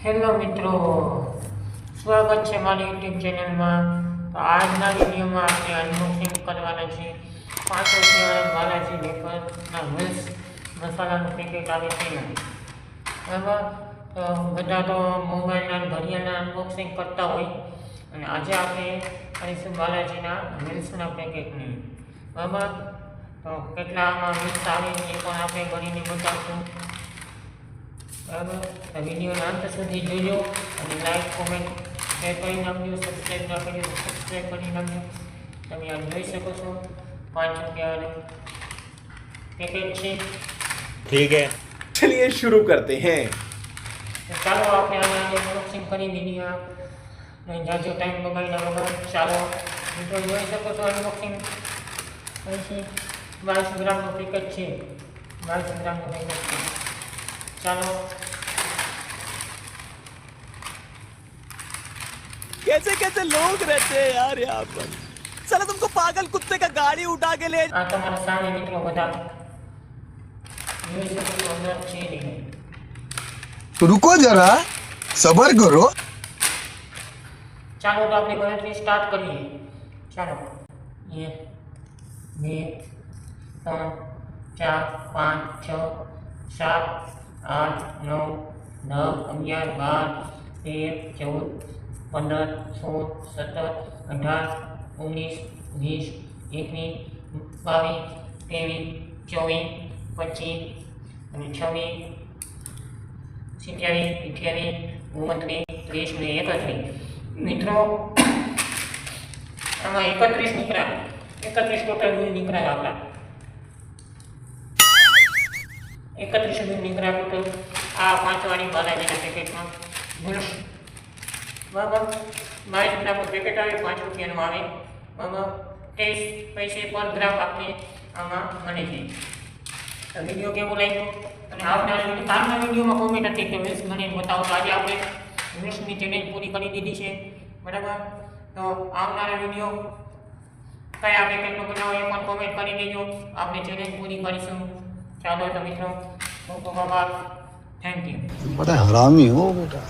Hello મિત્રો, સ્વાગત છે મારી યુટ્યુબ ચેનલમાં. તો આજના વિડીયોમાં આપણે અનબોક્સિંગ કરવાના છે 5 રૂપિયાના બાલાજી વેફરના મિલ્સ મસાલાનું પેકેટ આવે છે. બરાબર, તો બધા તો મોબાઈલના ઘડિયાળના અનબોક્સિંગ કરતા હોય, અને આજે આપણે કરીશું બાલાજીના મિલ્સના પેકેટની. બરાબર, તો કેટલા આમાં મિલ્સ આવે એ પણ આપણે કરીને બતાવશું. બરાબર, તો વિડીયોના અંત સુધી જોજો અને લાઈક કોમેન્ટ શેર કરી નાખજો. સબસ્ક્રાઈબ ના કરી સબસ્ક્રાઈબ કરી નાખજો. તમે આ જોઈ શકો છો 5 રૂપિયાનું પેકેટ છે. ठीक है, चलिए शुरू करते हैं. તો ચાલો આપણે આને અનબોક્સિંગ કરી વિડીયો જાજો ટાઈમ બગાડ્યા વગર ચાલો મિત્રો જોઈ શકો છો. અનબોક્સિંગ પછી 22 ગ્રામનું પેકેટ છે. 22 ગ્રામનું પેકેટ છે. ચાલો. कैसे कैसे लोग रहते हैं यार यहाँ पर. साला तुमको पागल कुत्ते का गाड़ी उठा के ले. આ તમારા સામે મિત્રો બધા જોઈ શકો છો. અંદર છે નહીં. रुको जरा सबर करो. ચાલો તો આપણે ગણતરી સ્ટાર્ટ કરીએ. ચાલો 1 2 3 4 5 6 7 8 9 10 11 12 13 14 15 16 17 18 20 21 22 23 24 અને 26 27 28 29 30 ને 31 મિત્રો આમાં 31 નીકળ્યા. 31 ટોટલ બિલ નીકળ્યા. આપણા 31 બિલ નીકળ્યા ટોટલ આ 5 વાળી બાલાજીના પેકેટમાં. બરાબર, 22 ગ્રામનું પેકેટ આવે, 5 રૂપિયાનું આવે. બરાબર, 23 પૈસે પર ગ્રામ આપણે આમાં મળે છે. તો વિડીયો કેવો લાગ્યો અને આવનારા કાલના વિડીયોમાં કોમેન્ટ હતી કે મિલ્સ મને બતાવો. તો આજે આપણે મિલ્સની ચેલેન્જ પૂરી કરી દીધી છે. બરાબર, તો આવનારા વિડીયો કયા પેકેટનો બનાવો એ પણ કોમેન્ટ કરી દેજો. આપણે ચેલેન્જ પૂરી કરીશું. ચાલો તો મિત્રો, ખૂબ ખૂબ આભાર. Thank you. बड़ा हरामी हो बेटा.